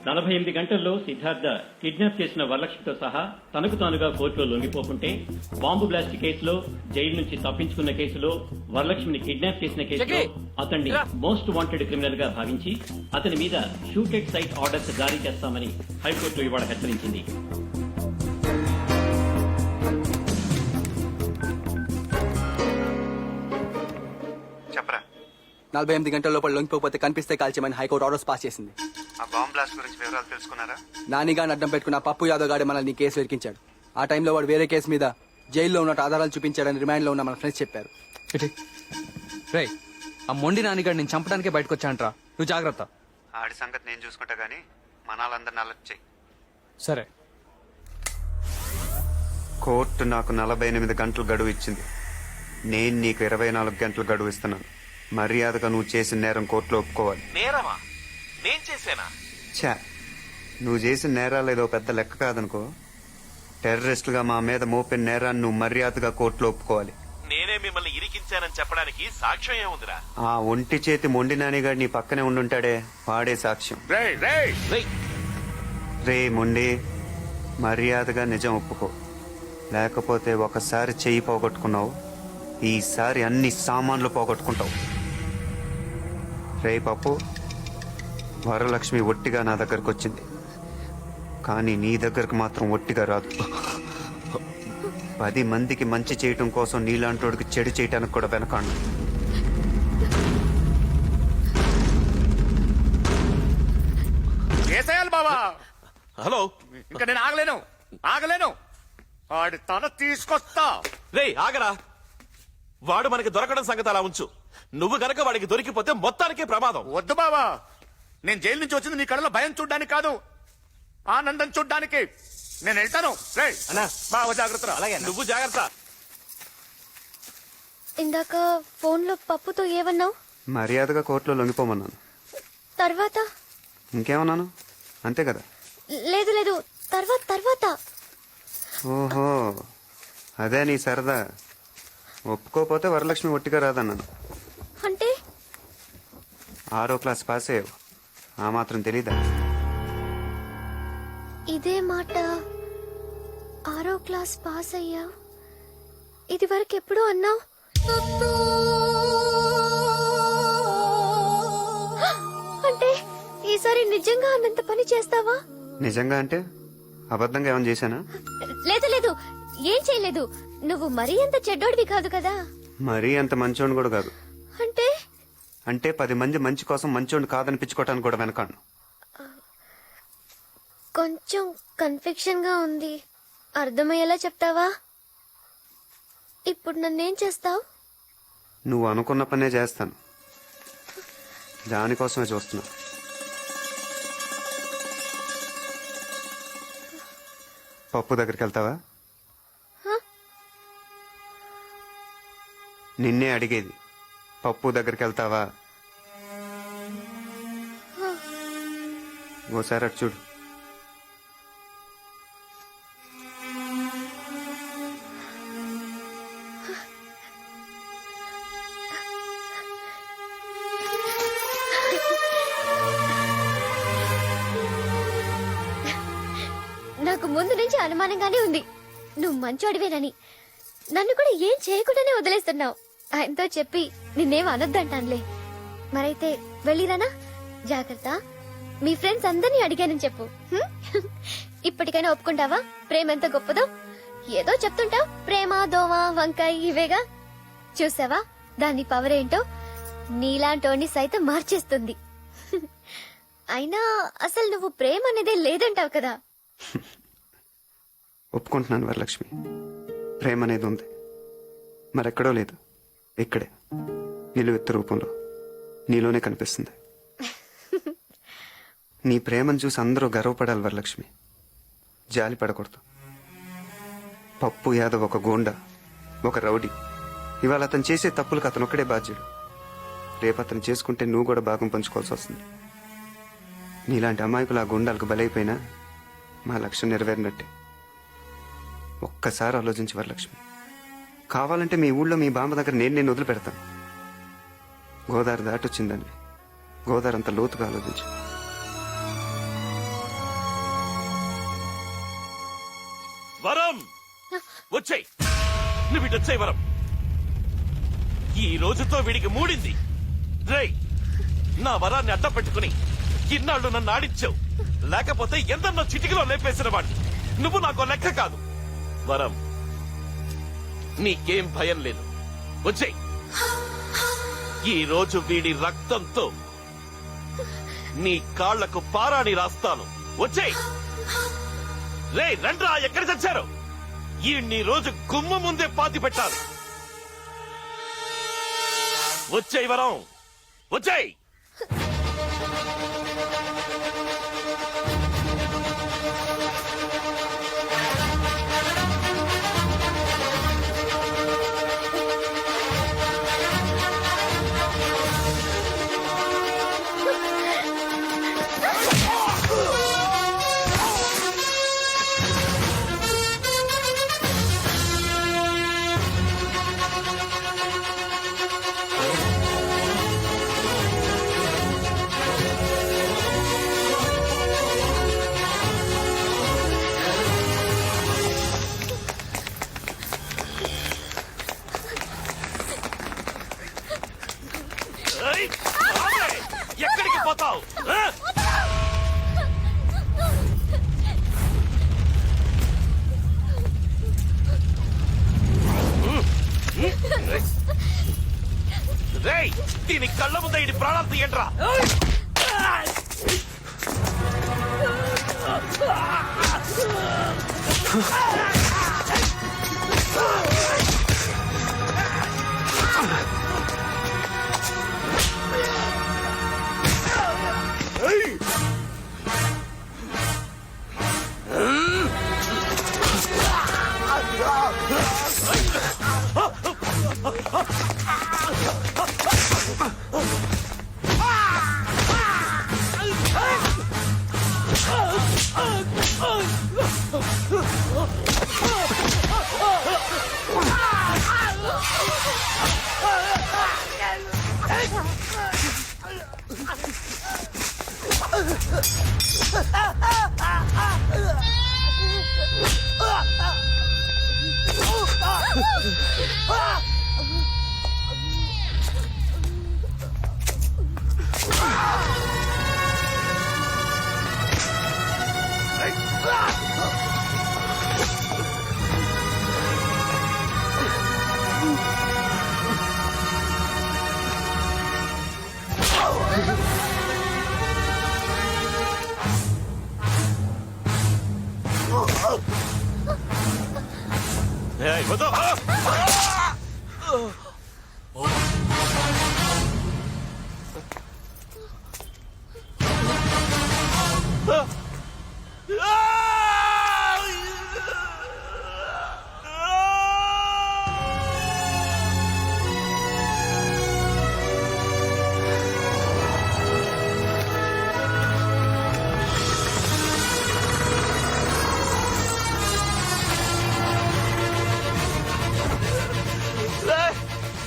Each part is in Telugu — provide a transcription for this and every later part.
48 గంటల్లో సిద్ధార్థ కిడ్నాప్ చేసిన వరలక్ష్మితో సహా తనకు తానుగా కోర్టులో లొంగిపోకుంటే బాంబు బ్లాస్ట్ కేసులో జైలు నుంచి తప్పించుకున్న కేసులో వరలక్ష్మిని కిడ్నాప్ చేసిన కేసులో అతన్ని మోస్ట్ వాంటెడ్ క్రిమినల్ గా భావించి అతని మీద షూట్ ఎట్ సైట్ ఆర్డర్స్ జారీ చేస్తామని హైకోర్టు ఇవాళ హెచ్చరించింది. చెప్పరా 48 గంటల లోపల లొంగిపోతే కనిపిస్తే కాల్చేమని హైకోర్టు ఆర్డర్స్ పాస్ చేసింది. ఆ బాంబ్ బ్లాస్ట్ గురించి వివరాలు తెలుసుకున్నారా? నానిగాని అడ్డం పెట్టుకున్న పప్పు యాదవ్ గాడే మనల్ని కేసు వెరికించాడు. ఆ టైంలో వాడు వేరే కేసు మీద జైల్లో ఉన్నట్టు ఆధారాలు చూపించాడని రిమాండ్ లో ఉన్న మన ఫ్రెండ్స్ చెప్పారు. రే ఆ మొండి నానిగాడు నేను చంపడానికే బయటకు వచ్చానంట్రా, నువ్వు జాగ్రత్త. ఆడి సంగతి నేను చూసుకుంటా గానీ మనాలందరిని అలర్ట్ చెయ్యి. సరే. కోర్టు నాకు 48 గంటలు గడువు ఇచ్చింది. నేను నీకు 24 గంటలు గడువు ఇస్తున్నాను. మర్యాదగా నువ్వు చేసిన నేరం కోర్టులో ఒప్పుకోవాలి. నేరమా? నేను చేశానా? ఛా, నువ్వు చేసిన నేరాలు ఏదో పెద్ద లెక్క కాదనుకో. టెర్రరిస్టులుగా మా మీద మోపిన నేరాన్ని నువ్వు మర్యాదగా కోర్టులో ఒప్పుకోవాలి. నేనే మిమ్మల్ని ఇరికించానని చెప్పడానికి సాక్ష్యం ఏముందిరా? ఆ ఒంటి చేతి మొండి నానిగాడు నీ పక్కనే ఉండుంటాడే, వాడే సాక్ష్యం. రే మొండి, మర్యాదగా నిజం ఒప్పుకో. లేకపోతే ఒకసారి చెయ్యి పోగొట్టుకున్నావు, ఈసారి అన్ని సామాన్లు పోగొట్టుకుంటావు. రే పప్పు, వరలక్ష్మి ఒట్టిగా నా దగ్గరకు వచ్చింది, కానీ నీ దగ్గరకు మాత్రం ఒట్టిగా రాదు. 10 మందికి మంచి చేయటం కోసం నీలాంటోడికి చెడు చేయటానికి కూడా వెనకాడు. బాబా హలో, ఇంకా నేను ఆగలేను. వాడి తల తీసుకొస్తా. రే ఆగరా. వాడు మనకి దొరకడం సంగతి అలా ఉంచు. నువ్వు గనక వాడికి దొరికిపోతే మొత్తానికే ప్రమాదం. వద్దు బాబా, నేను జైలు నుంచి వచ్చింది నీ కళ్ళలో భయం చూడ్డానికి కాదు, ఆనందం చూడ్డానికి. నేను వెళ్తాను. రే అన్నా, బావ జాగ్రత్త. అలాగే నువ్వు జాగ్రత్త. ఇందాక ఫోన్ లో పప్పుతో ఏమన్నావు? మర్యాదగా కోర్టులో లొంగిపోమన్నాను. తర్వాత ఇంకేమన్నాను? అంతే కదా. లేదు తర్వాత ఓహో, అదే నీ సరదా. ఒప్పుకోపోతే వరలక్ష్మి ఒట్టిగా రాదన్నాను. అంటే 6వ క్లాస్ పాస్ అయ్యావు, ఆ మాత్రం తెలీదా? ఇదే మాట 6వ క్లాస్ పాస్ అయ్యా, ఇది వరకు ఎప్పుడు అన్నావు? అంటే ఈసారి నిజంగా అన్నంత పని చేస్తావా? నిజంగా అంటే అబద్ధంగా ఏమైనా చేశానా? లేదు ఏం చేయలేదు. నువ్వు మరీ అంత చెడ్డోడివి కాదు కదా. మరీ అంత మంచోడిని కూడా కాదు. అంటే 10 మంది మంచి కోసం మంచోడిని కాదనిపించుకోవటానికి కూడా వెనకాను. కొంచెం కన్ఫ్యూషన్ గా ఉంది, అర్థమయ్యేలా చెప్తావా? ఇప్పుడు నన్నేం చేస్తావు? నువ్వు అనుకున్న పనే చేస్తాను, దానికోసమే చూస్తున్నా. పప్పు దగ్గరికి వెళ్తావా? నిన్నే అడిగేది, పప్పు దగ్గరికి వెళ్తావా? ఓసారి అటు చూడు. నాకు ముందు నుంచి అనుమానంగానే ఉంది నువ్వు మంచోడివేనని. నన్ను కూడా ఏం చేయకుండానే వదిలేస్తున్నావు. ఆయనతో చెప్పి నిన్నేం అనొద్దంటానులే. మరైతే వెళ్ళిరానా? జాగ్రత్త. మీ ఫ్రెండ్స్ అందరినీ అడిగానని చెప్పు. ఇప్పటికైనా ఒప్పుకుంటావా ప్రేమ ఎంత గొప్పదో? ఏదో చెప్తుంటావు, ప్రేమ దోమ వంకాయ ఇవేగా. చూసావా దాని పవర్ ఏంటో? నీలాంటోని సైతం మార్చేస్తుంది. అయినా అసలు నువ్వు ప్రేమ అనేదే లేదంటావు కదా. ఒప్పుకుంటున్నాను వరలక్ష్మి, ప్రేమ అనేది ఉంది, మరెక్కడో లేదు, ఇక్కడే నిలువెత్తు రూపంలో నీలోనే కనిపిస్తుంది. నీ ప్రేమను చూసి అందరూ గర్వపడాలి వరలక్ష్మి, జాలి పడకూడదు. పప్పు యాదవ్ ఒక గోండా, ఒక రౌడీ. ఇవాళ అతను చేసే తప్పులకు అతను ఒక్కడే బాధ్యుడు. రేపు అతను చేసుకుంటే నువ్వు కూడా భాగం పంచుకోవాల్సి వస్తుంది. నీలాంటి అమాయకులు ఆ గుండాలకు బలైపోయినా మా లక్ష్యం నెరవేరినట్టే. ఒక్కసారి ఆలోచించి వరలక్ష్మి, కావాలంటే మీ ఊళ్ళో మీ బామ్మ దగ్గర నేను వదిలిపెడతాను. గోదావరి దాటొచ్చిందండి, గోదావరి అంత లోతుగా ఆలోచించు. వరం వచ్చాయి, నువ్వు ఇటు వచ్చాయి వరం. ఈ రోజుతో వీడికి మూడింది. రేయ్, నా వరాన్ని అడ్డం పెట్టుకుని ఇన్నాళ్ళు నన్ను ఆడించావు, లేకపోతే ఎందన్నో చిటికలో లేపేసిన వాడిని. నువ్వు నాకు లెక్క కాదు. వరం, నీకేం భయం లేదు, వచ్చేయ్. ఈ రోజు వీడి రక్తంతో నీ కాళ్లకు పారాణి రాస్తాను, వచ్చేయ్. రే రండ్రా, ఎక్కడ చచ్చారు? ఈ రోజు గుమ్మ ముందే పాతి పెట్టాలి. వచ్చేయ్ వరం, వచ్చేయ్. ఏయ్, రావే, ఎక్కడికి పోతావు? రేయ్, దీని కళ్ళ ముందే ఇది ప్రాణాలు తీయండిరా. ఏయ్, వద్దు.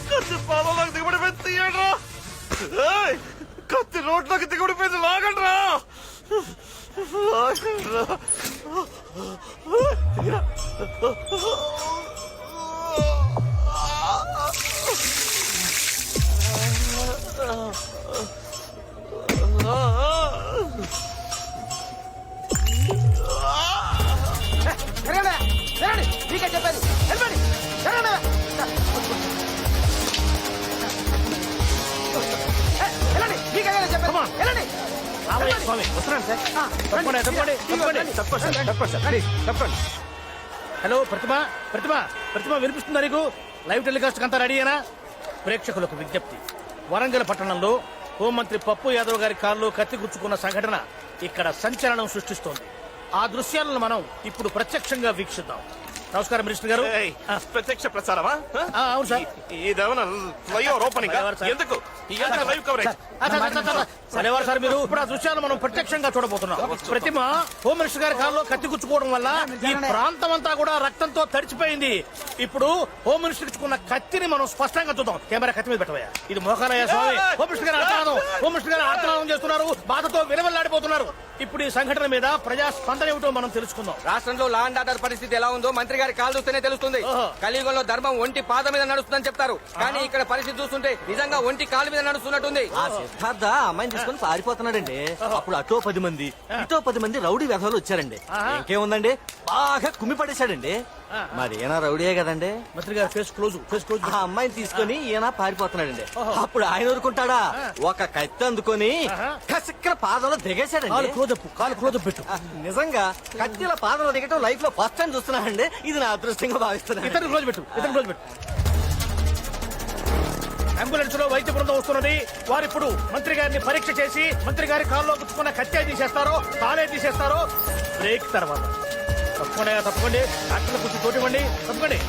కత్తి పాలలోకి దిగబడిపోయింది, తీయండిరా. ఏయ్, కత్తి రోడ్లోకి దిగబడిపోయింది, లాగండ్రా. మీకే చెప్పేది, వెళ్ళండి. హలో ప్రతిమ, ప్రతిమ, ప్రతిమ వినిపిస్తుందా నీకు? లైవ్ టెలికాస్ట్ అంతా రెడీయేనా? ప్రేక్షకులకు విజ్ఞప్తి, వరంగల్ పట్టణంలో హోంమంత్రి పప్పు యాదవ్ గారి కారులో కత్తి గుచ్చుకున్న సంఘటన ఇక్కడ సంచలనం సృష్టిస్తోంది. ఆ దృశ్యాలను మనం ఇప్పుడు ప్రత్యక్షంగా వీక్షిద్దాం. నమస్కారం మినిస్టర్ గారు. ఏయ్, ప్రత్యక్ష ప్రసారమా? అవును సార్. ఇదేమన్నా ఫ్లైఓవర్ ఓపెనింగ్? ఎందుకు? ఇదంతా లైవ్ కవరేజ్. సరేవారు సార్ మీరు ఇప్పుడు ఆ దృశ్యాలు మనం ప్రత్యక్షంగా చూడబోతున్నాం. ప్రతిమ హోమ్ మినిస్టర్ గారి కారులో కత్తి గుచ్చుకోవడం వల్ల ఈ ప్రాంతం అంతా కూడా రక్తంతో తడిచిపోయింది. ఇప్పుడు హోమ్ మినిస్టర్ ఇచ్చుకున్న కత్తిని మనం స్పష్టంగా చూద్దాం. కెమెరా కత్తి మీద పెట్టవయ్యా. ఇది మోకాలయ్య స్వామి. హోమ్ మినిస్టర్ గారు ఆత్మనాదం, హోమ్ మినిస్టర్ గారు ఆత్మనాదం చేస్తున్నారు, బాధతో విలవెల్లాడిపోతున్నారు. ఇప్పుడు ఈ సంఘటన మీద ప్రజా స్పందన ఏమిటో మనం తెలుసుకుందాం. రాష్ట్రంలో లా అండ్ ఆర్డర్ పరిస్థితి ఎలా ఉందో మంత్రి గారి కాలు చూస్తేనే తెలుస్తుంది. ఓహో. కలియుగంలో ధర్మం ఒంటి పాద మీద నడుస్తుందని చెప్తారు, కానీ ఇక్కడ పరిస్థితి చూస్తుంటే నిజంగా ఒంటి కాలు మీద నడుస్తున్నట్టుంది. ఆ సిద్ధార్థ అమ్మాయిని తీసుకొని పారిపోతున్నాడండి. అప్పుడు అటో 10 మంది ఇటో 10 మంది రౌడీ వ్యవహారాలు వచ్చారండి. ఇంకేముందండి, బాగా కుమ్మి పడేశాడండి. మరి ఈయన రౌడీయే కదండి. మంత్రి గారు ఫేస్ క్లోజ్, ఫేస్ క్లోజ్. ఆ అమ్మాయిని తీసుకొని ఈయన పారిపోతున్నాడండి. అప్పుడు ఆయన ఊరుకుంటాడా, ఒక కత్తి అందుకొని కసిక్కన పాదంలో దిగేశాడండి. కాలు క్లోజ్ పెట్టు. నిజంగా కత్తిల పాదంలో దిగటం లైఫ్ లో ఫస్ట్ టైం చూస్తున్నానండి. ఇది నా అదృష్టంగా భావిస్తున్నాను. ఇతను క్లోజ్ పెట్టు, ఇతను క్లోజ్ పెట్టు. అంబులెన్స్ లో వైద్య బృందం వస్తున్నది. వారు ఇప్పుడు మంత్రి గారిని పరీక్ష చేసి మంత్రి గారి కాల్లో గుచ్చుకున్న కత్తి తీసేస్తారో కాలే తీసేస్తారో బ్రేక్ తర్వాత. తప్పకుండా డాక్టర్ల కూర్చొని తోటివ్వండి. తప్పకండి.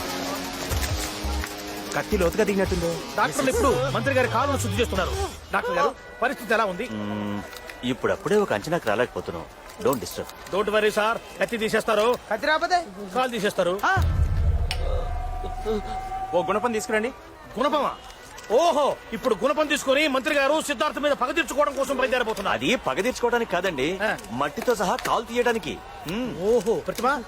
కత్తి లోతుగా దిగినట్టుంది. డాక్టర్లు ఇప్పుడు మంత్రి గారి కాళ్ళను శుద్ధి చేస్తున్నారు. డాక్టర్ గారు పరిస్థితి ఎలా ఉంది? ఇప్పుడప్పుడే ఒక అంచనాకు రాలేకపోతున్నాం. Don't disturb. Don't worry sir, కత్తి తీసేస్తారు, కత్తి రాకపోతే కాలు తీసేస్తారు. ఓ గుణపం తీసుకురండి. గుణపమా? ఓహో, ఇప్పుడు గుణపం తీసుకొని మంత్రి గారు సిద్ధార్థ మీద పగ తీర్చుకోవడం కోసం బయలుదేరబోతున్నారు. అది పగ తీర్చుకోవడానికి కాదండి, మట్టితో సహా కాల్ తీయడానికి. ఓహో,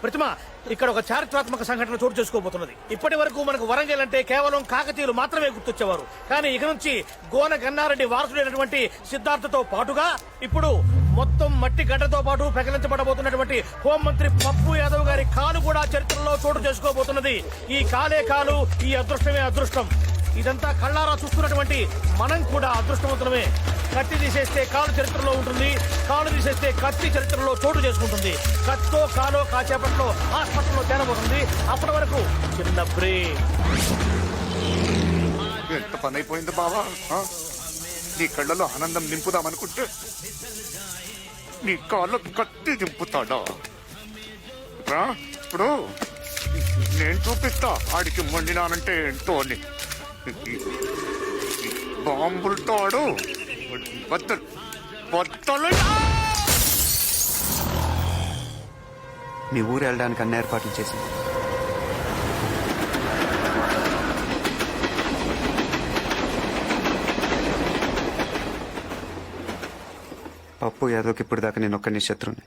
ప్రతిమ ఇక్కడ ఒక చారిత్రాత్మక సంఘటన చోటు చేసుకోబోతున్నది. ఇప్పటి వరకు మనకు వరంగల్ అంటే కేవలం కాకతీయులు మాత్రమే గుర్తొచ్చేవారు. కానీ ఇక నుంచి గోన గన్నారెడ్డి వారసుడైనటువంటి సిద్ధార్థతో పాటుగా ఇప్పుడు మొత్తం మట్టి గడ్డతో పాటు ప్రకటించబడబోతున్నటువంటి హోంమంత్రి పప్పు యాదవ్ గారి కాలు కూడా చరిత్రలో చోటు చేసుకోబోతున్నది. ఈ కాలే కాలు, ఈ అదృష్టమే అదృష్టం. ఇదంతా కళ్ళారా చూస్తున్నటువంటి మనం కూడా అదృష్టవంతులమే. కత్తి తీసేస్తే కాలు చరిత్రలో ఉంటుంది, కాలు తీసేస్తే కత్తి చరిత్రలో చోటు చేసుకుంటుంది. కత్తో కాలో కాసేపట్లో హాస్పిటల్లో తేలబోతుంది. అప్పటి వరకు చిన్న బ్రేక్. ఎంత పని అయిపోయింది బావా. నీ కళ్ళలో ఆనందం నింపుదామనుకుంటే నీ కాళ్ళు కత్తి దింపుతాడా? రా, ఇప్పుడు నేను చూపిస్తా ఆడికి మొండినానంటే ఏంటో అని. బాంబులతో ఆడు బద్దలు. మీ ఊరు వెళ్ళడానికి అన్ని ఏర్పాట్లు చేసింది. పప్పు యాదవ్కి ఇప్పుడు దాకా నేను ఒక్కని శత్రుని.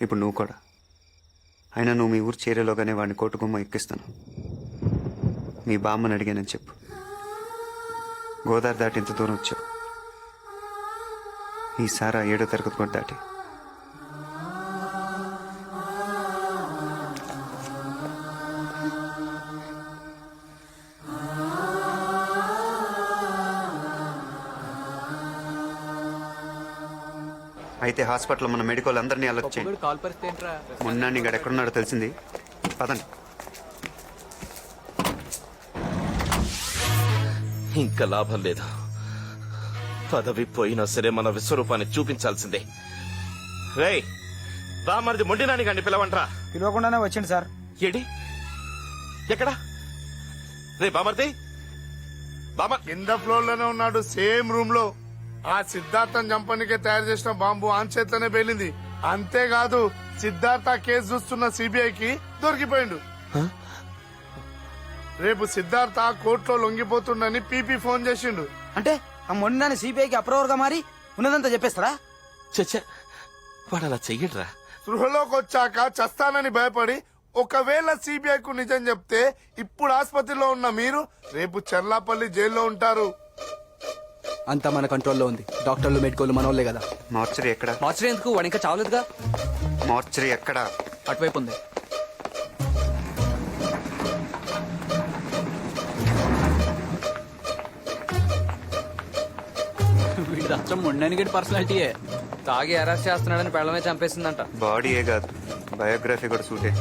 ఇప్పుడు నువ్వు కూడా. అయినా నువ్వు మీ ఊరు చేరేలోగానే వాడిని కోటుగుమ్మ ఎక్కిస్తాను. మీ బామ్మని అడిగానని చెప్పు. గోదావరి దాటి ఇంత దూరం వచ్చావు. ఈసారి 7వ తరగతి కూడా దాటి. అయితే హాస్పిటల్లో మన మెడికల్ అందరినీ అలర్ట్ చేయండి. కాల్ పరిస్థితి ఏంట్రా? మొన్న నీకు ఎక్కడున్నాడో తెలిసింది. పదండి. ఇంకా లాభం లేదు. పదవి పోయినా సరే మన విశ్వరూపాన్ని చూపించాల్సిందే. రేయ్, బామర్ది మొండినాని గాని పిలవంట్రా. పిలవకుండానే వచ్చింది సార్. ఏడి ఎక్కడా? రే బామర్ది, కింద ఫ్లోర్ లోనే ఉన్నాడు, సేమ్ రూమ్ లో. ఆ సిద్ధార్థం చంపనికే తయారు చేసిన బాంబు ఆన్ చేతిలోనే పేలింది. అంతేకాదు, సిద్ధార్థ కేసు చూస్తున్న సిబిఐకి దొరికిపోయిండు. రేపు సిద్ధార్థ కోర్టులో లొంగిపోతుండని పీపీ ఫోన్ చేసిండు. అంటే ఆ మొండినాన్ని సిబిఐకి అప్రూవర్ గా మారి ఉన్నదంతా చెప్పేస్తారా? చచ్చా, వాడు అలా చెయ్యడ్రా. స్పృహలోకి వచ్చాక చస్తానని భయపడి ఒకవేళ సిబిఐకు నిజం చెప్తే ఇప్పుడు ఆసుపత్రిలో ఉన్న మీరు రేపు చర్లాపల్లి జైల్లో ఉంటారు. అంతా మన కంట్రోల్లో ఉంది. డాక్టర్లు మెడికోలు మనోళ్లే కదా. మార్చరీ ఎక్కడ? మార్చరీ ఎందుకు? వాడు ఇంకా చావలేదుగా. మార్చరీ ఎక్కడ? అటువైపు ఉంది. వీడు మొండని గడి పర్సనాలిటీయే. తాగి అరెస్ట్ చేస్తున్నాడని పెళ్ళమే చంపేసిందంట. బాడీయే కాదు, బయోగ్రఫీ కూడా సూటే.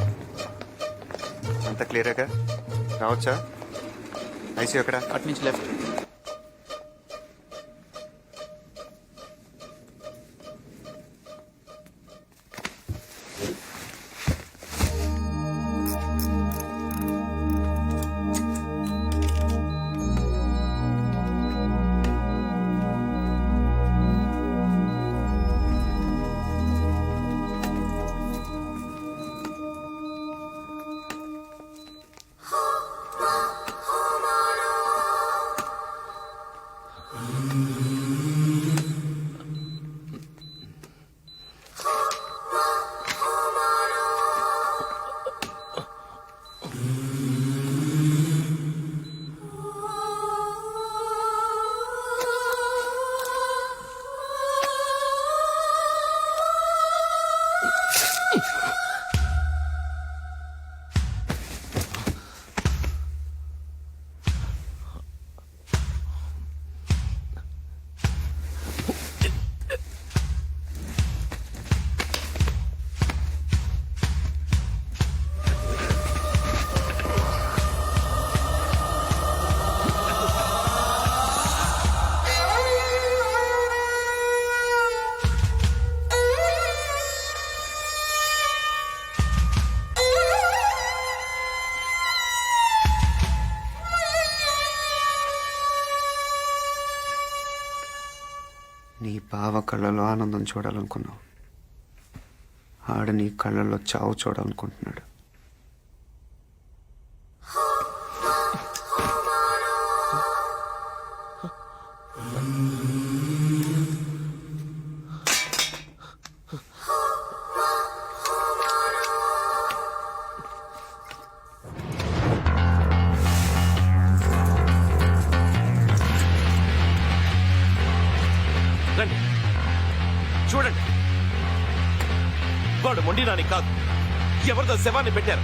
అంత క్లియర్గా రావచ్చా? ఐసీ ఎక్కడ? అటు నుంచి లెఫ్ట్. బావ కళ్ళలో ఆనందం చూడాలనుకున్నావు, ఆడ నీ కళ్ళల్లో చావు చూడాలనుకుంటున్నాడు. రండి చూడండి, వాడు మొండినాని కాదు, ఎవరిదో శవాన్ని పెట్టారు.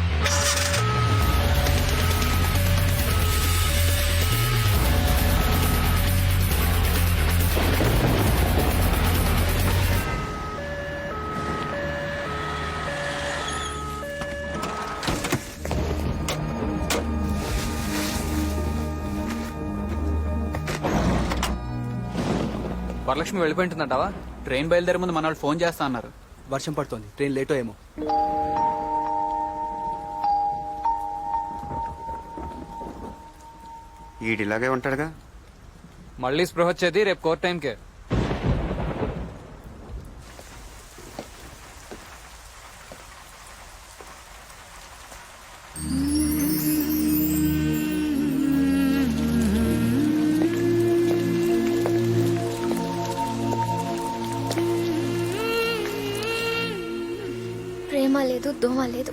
వరలక్ష్మి వెళ్ళిపోయింటుందంటావా? ట్రైన్ బయలుదేరే ముందు మన వాళ్ళు ఫోన్ చేస్తా అన్నారు. వర్షం పడుతోంది, ట్రైన్ లేటో ఏమో. ఈడిలాగే ఉంటాడుగా. మళ్ళీ స్పృహ వచ్చేది రేపు కోర్ట్ టైంకే. ప్రేమ లేదు, దోమ లేదు,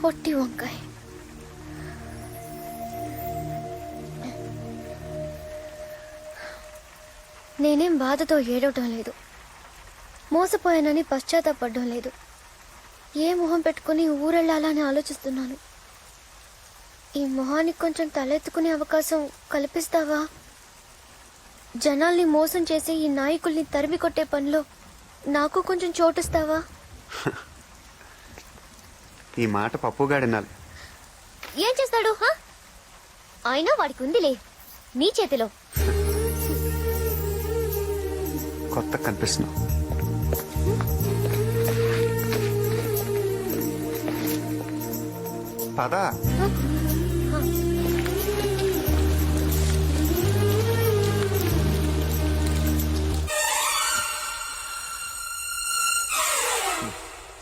ఒట్టి వంకాయ. నేనేం బాధతో ఏడవటం లేదు, మోసపోయానని పశ్చాత్తాపడడం లేదు. ఏ మొహం పెట్టుకుని ఊరెళ్ళాలని ఆలోచిస్తున్నాను. ఈ మొహానికి కొంచెం తలెత్తుకునే అవకాశం కల్పిస్తావా? జనాల్ని మోసం చేసి ఈ నాయకుల్ని తరిమి కొట్టే పనిలో నాకు కొంచెం చోటిస్తావా? ఈ మాట పప్పుగాడినాలి. ఏం చేస్తాడు? అయినా వాడికి ఉందిలే నీ చేతిలో. కొత్త కనిపిస్తున్నావు. పదా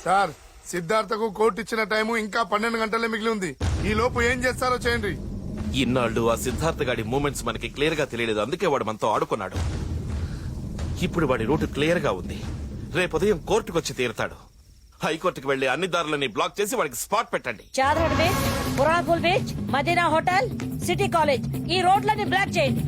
సార్, సిద్ధార్థకు కోర్టు ఇచ్చిన టైము ఇంకా 12 గంటలే మిగిలి ఉంది. ఈ లోపు ఏం చేస్తారో చేయండి. ఇన్నాళ్ళు ఆ సిద్ధార్థ గాడి మూమెంట్స్ మనకి క్లియర్ గా తెలియలేదు, అందుకే వాడు మనతో ఆడుకున్నాడు. ఇప్పుడు వాడి రూట్ క్లియర్ గా ఉంది. రేపు ఉదయం కోర్టుకు వచ్చి తీరుతాడు. హైకోర్టుకు వెళ్లి అన్ని దారులని బ్లాక్ చేసి వాడికి స్పాట్ పెట్టండి. Chadar beach, Purapul beach, Madina hotel, city college, ఈ రోడ్లని బ్లాక్ చేయండి.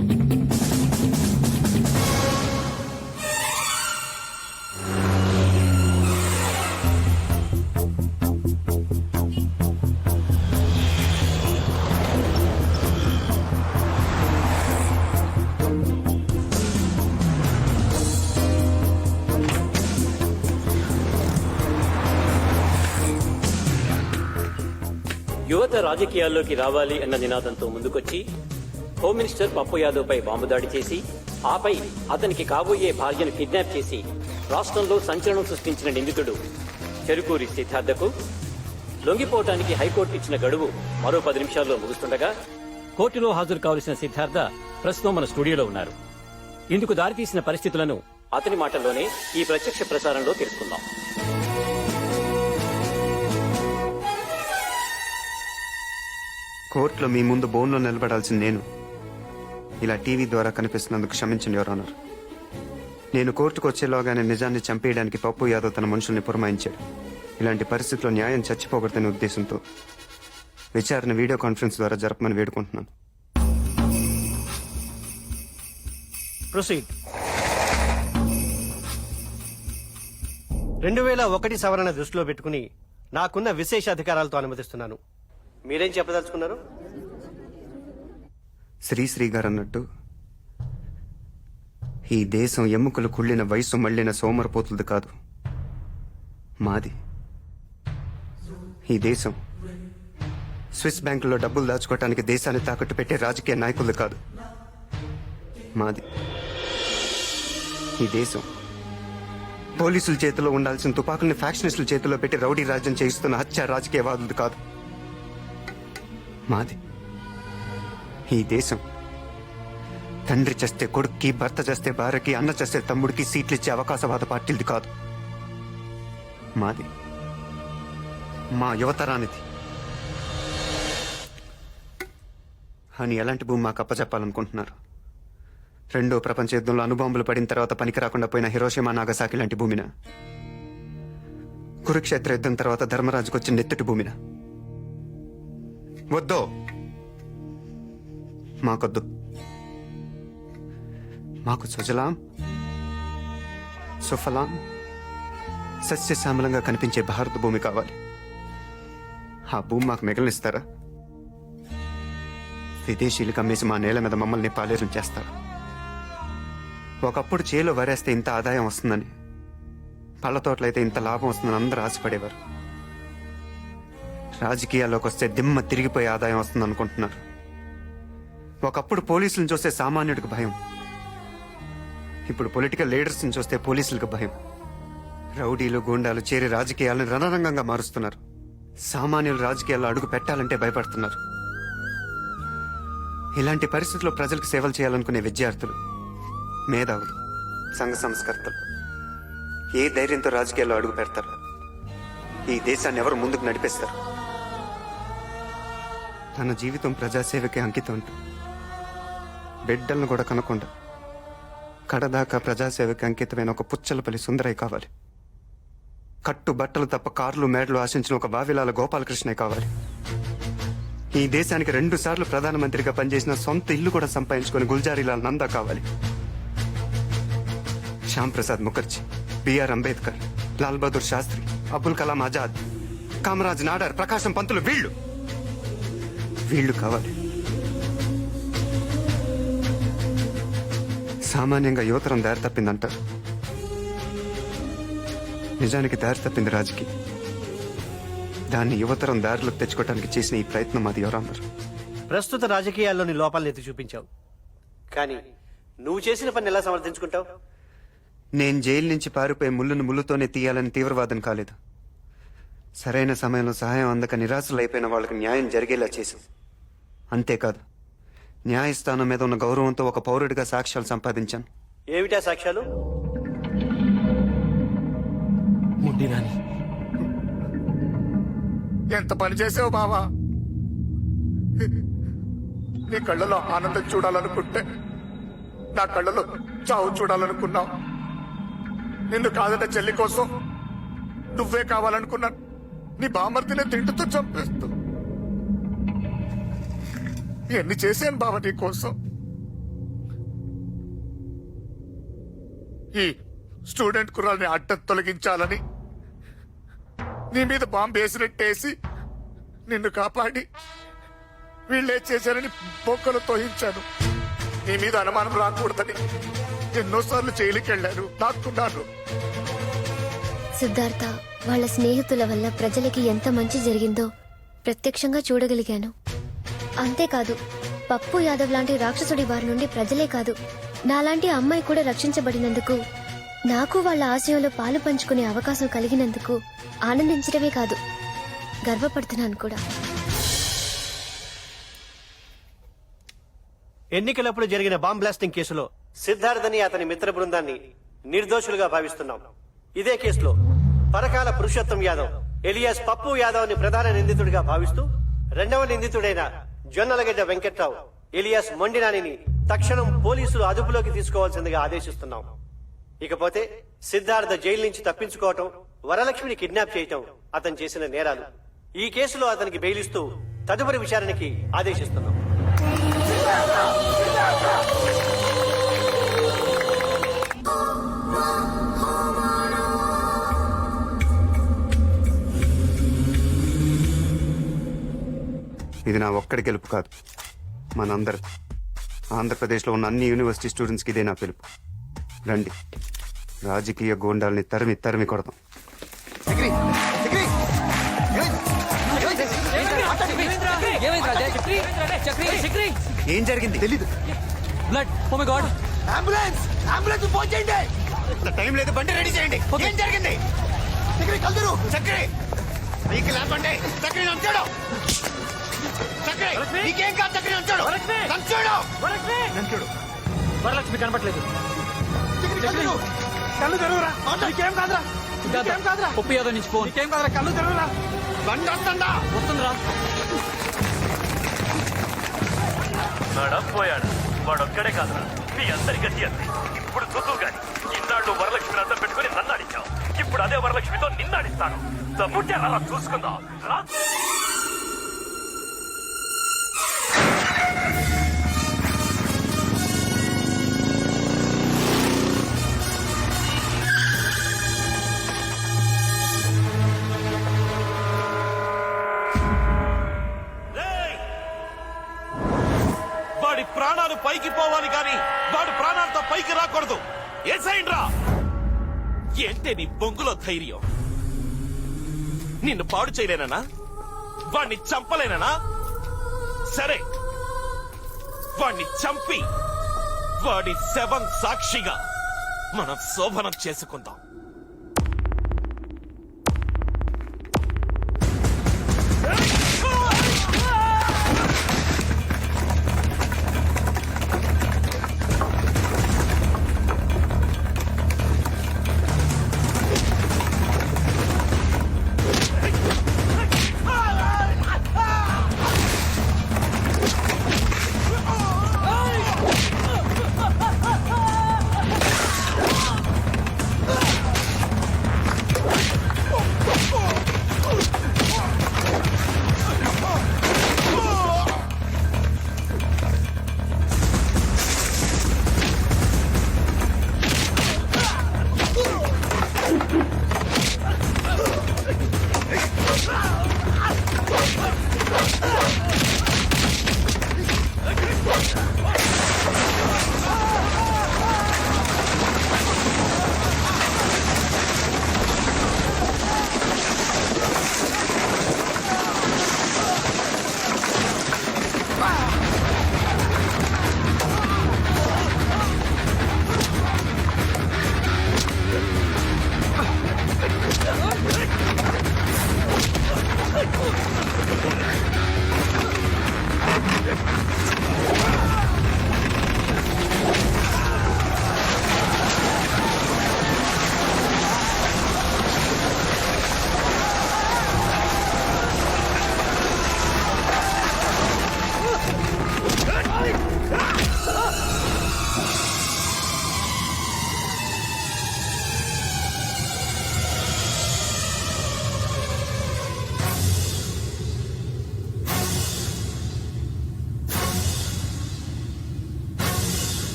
యువత రాజకీయాల్లోకి రావాలి అన్న నినాదంతో ముందుకొచ్చి హోమ్ మినిస్టర్ పప్పు యాదవ్ పై బాంబు దాడి చేసి ఆపై అతనికి కాబోయే భార్యను కిడ్నాప్ చేసి రాష్ట్రంలో సంచలనం సృష్టించిన నిందితుడు చెరుకూరి సిద్ధార్థకు లొంగిపోవటానికి హైకోర్టు ఇచ్చిన గడువు మరో 10 నిమిషాల్లో ముగుస్తుండగా కోర్టులో హాజరు కావలసిన సిద్ధార్థ ప్రస్తుతం మన స్టూడియోలో ఉన్నారు. ఇందుకు దారితీసిన పరిస్థితులను అతని మాటల్లోనే ఈ ప్రత్యక్ష ప్రసారంలో తెలుసుకుందాం. కోర్టులో మీ ముందు బోన్లో నిలబడాల్సింది నేను. ఇలా టీవీ ద్వారా కనిపిస్తున్నందుకు క్షమించండి యువర్ ఆనర్. నేను కోర్టుకు వచ్చేలోగానే నిజాన్ని చంపేయడానికి పప్పు యాదవ్ తన మనుషుల్ని పురమాయించాడు. ఇలాంటి పరిస్థితుల్లో న్యాయం చచ్చిపోకూడదనే ఉద్దేశంతో విచారణ వీడియో కాన్ఫరెన్స్ ద్వారా జరపమని వేడుకుంటున్నాను. ప్రొసీడ్. 2001 సవరణ దృష్టిలో పెట్టుకుని నాకున్న విశేష అధికారాలతో అనుమతిస్తున్నాను. మీరేం చెప్పదలుచుకున్నారు? శ్రీశ్రీ గారు అన్నట్టు ఈ దేశం ఎముకలు కుళ్ళిన వయసు మళ్లిన సోమరపోతులది కాదు, మాది. ఈ దేశం స్విస్ బ్యాంకులో డబ్బులు దాచుకోవటానికి దేశాన్ని తాకట్టు పెట్టే రాజకీయ నాయకులు కాదు, మాది. ఈ దేశం పోలీసుల చేతిలో ఉండాల్సిన తుపాకుల్ని ఫ్యాక్షనిస్టుల చేతిలో పెట్టి రౌడీ రాజ్యం చేయిస్తున్న హత్య రాజకీయవాదులు కాదు, మాది. ఈ దేశం తండ్రి చేస్తే కొడుక్కి, భర్త చేస్తే భార్యకి, అన్న చేస్తే తమ్ముడికి సీట్లు ఇచ్చే అవకాశవాద పార్టీలది కాదు. మాది, మా యువతరానిది. అని ఎలాంటి భూమి మాకు అప్పచెప్పాలనుకుంటున్నారు? రెండో ప్రపంచ యుద్ధంలో అణుబాంబులు పడిన తర్వాత పనికి రాకుండా పోయిన హిరోషిమా, నాగసాకి లాంటి భూమిన? కురుక్షేత్ర యుద్ధం తర్వాత ధర్మరాజుకు వచ్చిన నెత్తుటి భూమిన? వద్దో, మాకొద్దు. మాకు సుజలాం, సుఫలాం, సస్యశ్యామలంగా కనిపించే భారత భూమి కావాలి. ఆ భూమి మాకు మిగలనిస్తారా? విదేశీయులకు అమ్మేసి మా నేల మీద మమ్మల్ని పాలేరం చేస్తారా? ఒకప్పుడు చేలో వరేస్తే ఇంత ఆదాయం వస్తుందని, పళ్ళ తోటలైతే ఇంత లాభం వస్తుందని అందరూ ఆశపడేవారు. రాజకీయాల్లోకి వస్తే దిమ్మ తిరిగిపోయే ఆదాయం వస్తుంది అనుకుంటున్నారు. ఒకప్పుడు పోలీసులను చూస్తే సామాన్యుడికి భయం, ఇప్పుడు పొలిటికల్ లీడర్స్ని చూస్తే పోలీసులకు భయం. రౌడీలు, గూండాలు చేరి రాజకీయాలను రణరంగంగా మారుస్తున్నారు. సామాన్యులు రాజకీయాల్లో అడుగు పెట్టాలంటే భయపడుతున్నారు. ఇలాంటి పరిస్థితుల్లో ప్రజలకు సేవలు చేయాలనుకునే విద్యార్థులు, మేధావులు, సంఘ సంస్కర్తలు ఏ ధైర్యంతో రాజకీయాల్లో అడుగు పెడతారు? ఈ దేశాన్ని ఎవరు ముందుకు నడిపేస్తారు? తన జీవితం ప్రజాసేవకి అంకితం అంటూ బిడ్డలను కూడా కనకుండా కడదాకా ప్రజాసేవకి అంకితమైన ఒక పుచ్చలపల్లి సుందరయ్య కావాలి. కట్టు బట్టలు తప్ప కార్లు, మేడలు ఆశించిన ఒక వావిలాల గోపాలకృష్ణయ్య కావాలి. ఈ దేశానికి 2 సార్లు ప్రధానమంత్రిగా పనిచేసిన, సొంత ఇల్లు కూడా సంపాదించుకుని గుల్జారీలాల్ నందా కావాలి. శ్యామ్ ప్రసాద్ ముఖర్జీ, బిఆర్ అంబేద్కర్, లాల్ బహదూర్ శాస్త్రి, అబుల్ కలాం ఆజాద్, కామరాజ్ నాడార్, ప్రకాశం పంతులు, వీళ్ళు కావాలి. సామాన్యంగా యువతరం దారి తప్పిందంటారు. నిజానికి దారి తప్పింది రాజకీయం. దాన్ని యువతరం దారిలోకి తెచ్చుకోవడానికి చేసిన ఈ ప్రయత్నం అది ఎవరన్నారు? ప్రస్తుత రాజకీయాల్లోని లోపాలను ఎత్తి చూపించావు, కానీ నువ్వు చేసిన పని ఎలా సమర్థించుకుంటావు? నేను జైలు నుంచి పారిపోయే ముళ్ళును ముళ్ళుతోనే తీయాలని తీవ్రవాదం కాలేదు. సరైన సమయంలో సహాయం అందక నిరాశలైపోయిన వాళ్ళకి న్యాయం జరిగేలా చేశాం. అంతేకాదు, న్యాయస్థానం మీద ఉన్న గౌరవంతో ఒక పౌరుడిగా సాక్ష్యాలు సంపాదించాను. ఏమిటా సాక్ష్యాలు? ముడ్డి నాని, ఎంత పని చేసావు బావా. నీ కళ్ళలో ఆనందం చూడాలనుకుంటే నా కళ్ళలో చావు చూడాలనుకున్నావు. నిన్ను కాదట చెల్లి కోసం నువ్వే కావాలనుకున్నాను. నీ బామర్తినే తింటుతో చంపేస్తూ ఎన్ని చేశాను బావ నీ కోసం. ఈ స్టూడెంట్ కుర్రాల్ని అడ్డం తొలగించాలని నీ మీద బాంబు వేసినట్టేసి నిన్ను కాపాడి వీళ్ళే చేశారని బొక్కలు తోయించాను. నీ మీద అనుమానం రాకూడదని ఎన్నోసార్లు జైలుకెళ్లాను, దాక్కున్నాను. సిద్ధార్థ, వాళ్ళ స్నేహితుల వల్ల ప్రజలకి ఎంత మంచి జరిగిందో ప్రత్యక్షంగా చూడగలిగాను. అంతేకాదు, పప్పు యాదవ్ లాంటి రాక్షసుడి వారి నుండి ప్రజలే కాదు, నాలాంటి అమ్మాయి కూడా రక్షించబడినందుకు, నాకు వాళ్ళ ఆశయంలో పాలు పంచుకునే అవకాశం కలిగినందుకు ఆనందించడమే కాదు, గర్వపడుతున్నాను కూడా. ఎన్నికలప్పుడు జరిగిన బాంబ్ బ్లాస్టింగ్ కేసులో సిద్ధార్థని అతని మిత్ర బృందాన్ని నిర్దోషులుగా భావిస్తున్నాం. ఇదే కేసులో పరకాల పురుషోత్తం యాదవ్ ఎలియాస్ పప్పు యాదవ్ ని ప్రధాన నిందితుడిగా భావిస్తూ రెండవ నిందితుడైన జొన్నలగడ్డ వెంకట్రావు ఎలియాస్ మొండినానిని తక్షణం పోలీసులు అదుపులోకి తీసుకోవాల్సిందిగా ఆదేశిస్తున్నాం. ఇకపోతే సిద్ధార్థ జైలు నుంచి తప్పించుకోవటం, వరలక్ష్మిని కిడ్నాప్ చేయటం అతను చేసిన నేరాలు. ఈ కేసులో అతనికి బెయిలిస్తూ తదుపరి విచారణకి ఆదేశిస్తున్నాం. ఇది నా ఒక్కడి గెలుపు కాదు, మనందరి. ఆంధ్రప్రదేశ్లో ఉన్న అన్ని యూనివర్సిటీ స్టూడెంట్స్కి ఇదే నా పిలుపు. రండి, రాజకీయ గోండాల్ని తరిమి తరిమి కొడతాం. ఏం జరిగింది తెలీదు. Blood, oh my God. Ambulance, ambulance phone చేయండి. టైం లేదు, బండి రెడీ చేయండి. ఏం జరిగింది? కలుదురు చక్రి, నీకు లేపండి. చక్రి నంచాడు. చక్రి, నీకేం కాదు. చక్రి నంచాడు. నంచాడు. వరలక్ష్మి కనపట్లేదు. కళ్ళు తెరవరా, నీకేం కాదురా, నీకేం కాదురా. పప్పు యాదవ్ నుంచి ఫోన్. నీకేం కాదురా, కళ్ళు తెరవరా. బండి వస్తుందా? వస్తుందిరా. మేడం పోయాడు. వాడొక్కడే కాదురా, మీ అందరి గతి అంతే. ఇప్పుడు చూద్దు గాని ఇన్నాళ్ళు వరలక్ష్మిని అర్థం పెట్టుకుని నన్ను అడిచావు. ఇప్పుడు అదే వరలక్ష్మితో నిన్నాడిస్తాను. తమ్ముంటే అలా చూసుకుందాం. రా. వాడి ప్రాణాలు పైకి పోవాలి గాని వాడి ప్రాణాలతో పైకి రాకూడదు. ఏసైండ్రా. ఏంటే నీ బొంగులో ధైర్యం? నిన్ను పాడు చేయలేనా? వాణ్ణి చంపలేనా? సరే, వాణ్ణి చంపి వాడి శవం సాక్షిగా మనం శోభనం చేసుకుందాం.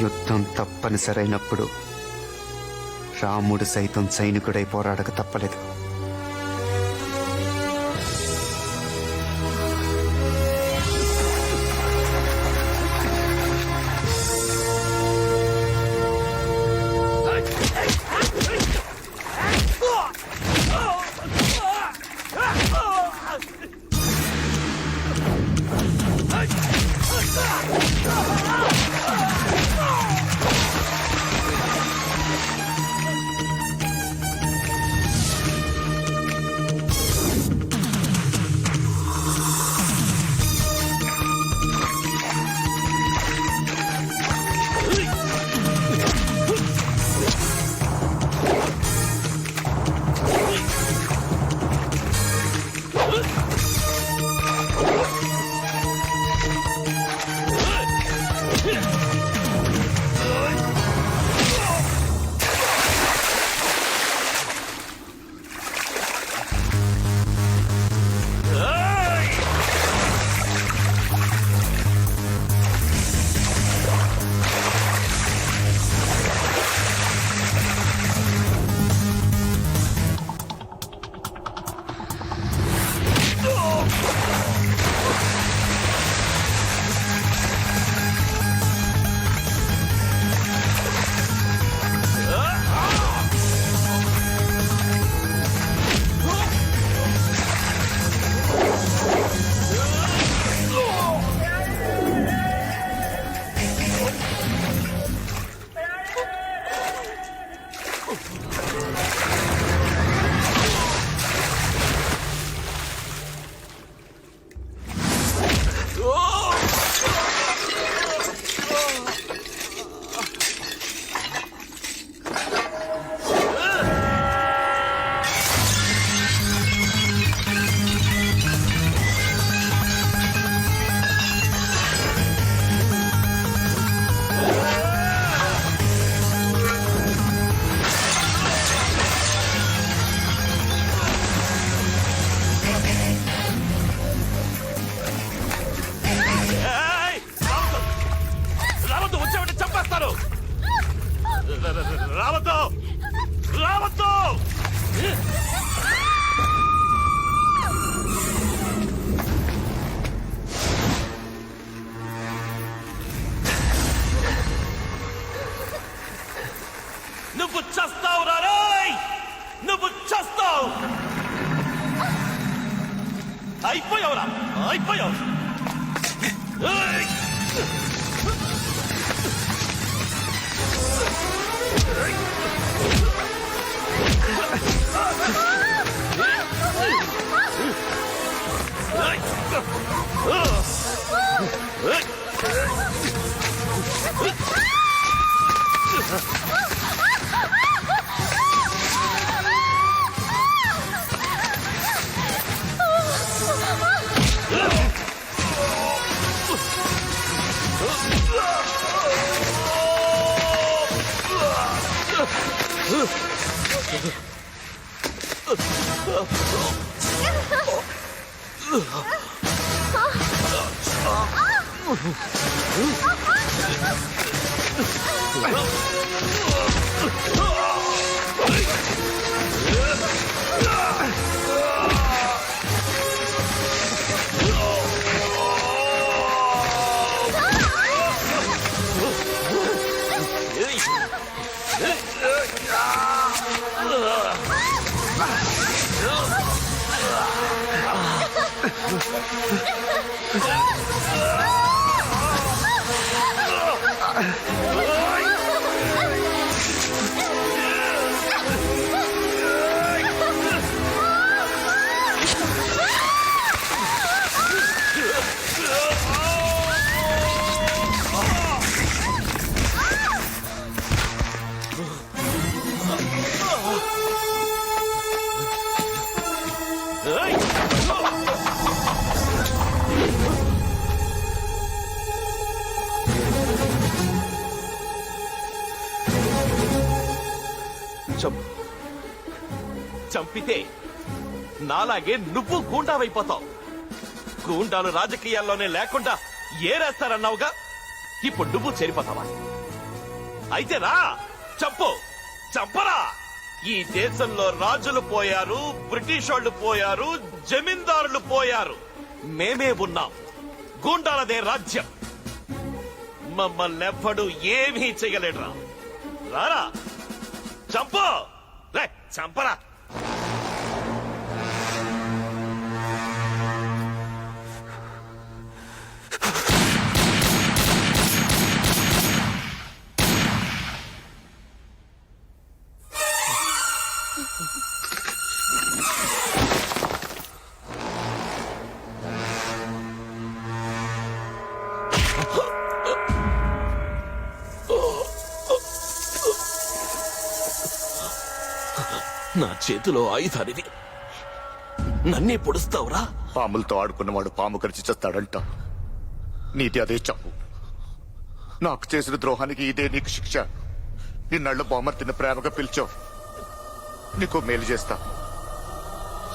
యుద్ధం తప్పనిసరైనప్పుడు రాముడు సైతం సైనికుడై పోరాడక తప్పలేదు. అయిపోయావురా అయిపోయావు ఏయ్! ఏయ్! చంపితే నాలాగే నువ్వు గూండావైపోతావు. గూండాలు రాజకీయాల్లోనే లేకుండా ఏరేస్తారన్నావుగా, ఇప్పుడు నువ్వు చేరిపోతావా? అయితే రా, చంపు, చంపరా. ఈ దేశంలో రాజులు పోయారు, బ్రిటిష్ వాళ్ళు పోయారు, జమీందారులు పోయారు, మేమే ఉన్నాం. గూండాలదే రాజ్యం. మమ్మల్ని ఎవ్వడు ఏమీ చెయ్యలేడురా. రారా, చంపు, రే చంపరా. నా చేతిలో ఆయుధానిది, నన్నే పొడుస్తావురా? పాములతో ఆడుకున్నవాడు పాము కరిచి చేస్తాడంట. నీది అదే చెప్పు. నాకు చేసిన ద్రోహానికి ఇదే నీకు శిక్ష. నిన్నళ్ళు బామర్తిని ప్రేమగా పిలిచావు. నీకు మేలు చేస్తా.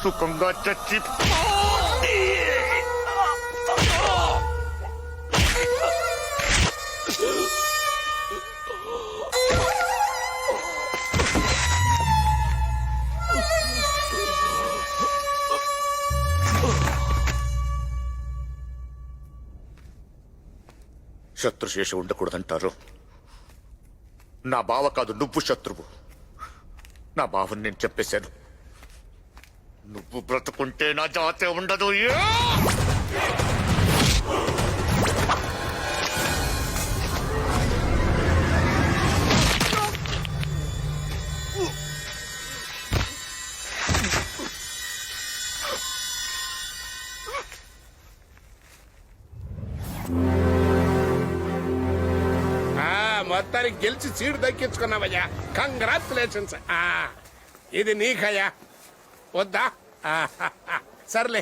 సుఖంగా చచ్చి శత్రుశేషం ఉండకూడదంటారు. నా బావ కాదు, నువ్వు శత్రువు. నా బావని నేను చెప్పేశాను. నువ్వు బ్రతుకుంటే నా జాతే ఉండదు. మొత్తానికి గెలిచి సీటు దక్కించుకున్నావయ్యా. కంగ్రాచులేషన్స్. ఇది నీకయ్యా. వద్దా? సర్లే,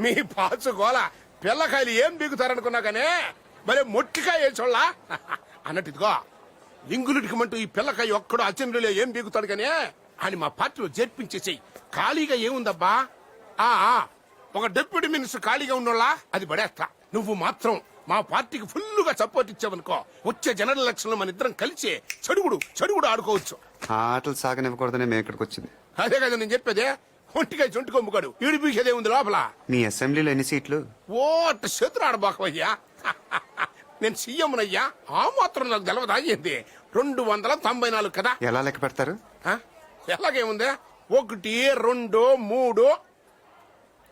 మీ పాచు గోల పిల్లకాయలు ఏం బీగుతారనుకున్నా కానీ మరి మొట్టికాయ వేసోళ్ళ అన్నట్టు. ఇదిగో లింగులుడికమంటూ ఈ పిల్లకాయ ఒక్కడు అచ్చంలో ఏం బీగుతాడు కానీ అని మా పార్టీలో చేర్పించేసేయి. ఖాళీగా ఏముందబ్బా? ఒక డిప్యూటీ మినిస్టర్ ఖాళీగా ఉన్నోళ్ళ అది పడేస్తా. నువ్వు మాత్రం మా పార్టీకి ఫుల్లుగా సపోర్ట్ ఇచ్చావనుకో, వచ్చే జనరల్ ఎలక్షన్ లో మన ఇద్దరం కలిసి చెడుగుడు ఆడుకోవచ్చు. ఆటలు సాగనివ్వకూడదనే మేము ఇక్కడికి వచ్చింది. అదే కదా నేను చెప్పేదే. ఒంటికాయ చొంటి కొమ్ముగాడు ఈడు పీసేదే ఉంది లోపల. మీ అసెంబ్లీలో ఎన్ని సీట్లు? ఓట చేతులు ఆడబాకవయ్యా. నేను సీఎంనయ్యా. ఆ మాత్రం నాకు తెలవదా ఏంది? 294 కదా. ఎలా లెక్క పెడతారు? ఎలాగేముంది? 1 2 3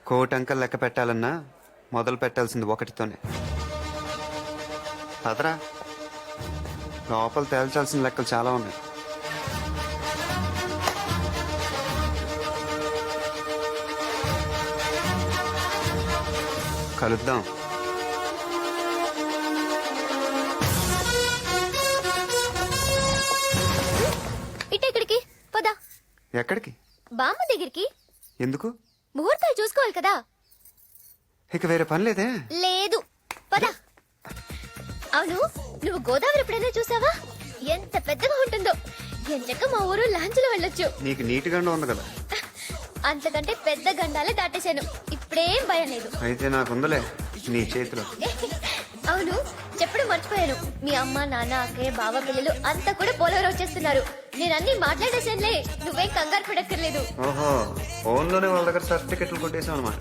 కోటి అంకల్ లెక్క పెట్టాలన్నా మొదలు పెట్టాల్సింది ఒకటితోనే. పదరా, లోపల తేల్చాల్సిన లెక్కలు చాలా ఉన్నాయి. కలుద్దాం. ఇటెక్కడికి పద. ఎక్కడికి? బామ్మ దగ్గరికి. ఎందుకు? ముహూర్తాలు చూసుకోవాలి కదా. ఇక వేరే పని లేదే. లేదు, పద. అవును, నువ్వు గోదావరి ఎప్పుడైనా చూసావా? ఎంత పెద్దగా ఉంటుందో. ఎంచక్క మా ఊరు లాంచ్ లో వెళ్ళొచ్చు. నీకు నీట్గా ఉంది కదా. అంతకంటే పెద్ద గండాలే దాటేశాను. ఇప్పుడేం భయం లేదు. అయితే నాకుందలే నీ చేతిలో. అవును, చెప్పడం మర్చిపోయాను. మీ అమ్మ, నాన్న, అక్కయ్య, బావ పిల్లలు అంతా కూడా పోలవరం వచ్చేస్తున్నారు. నేను అన్ని మాట్లాడేసానులే, నువ్వేం కంగారు పడక్కర్లేదు. ఓహో, ఫోన్లోనే వాళ్ళ దగ్గర సర్టిఫికెట్లు కొట్టేసాం అనమాట.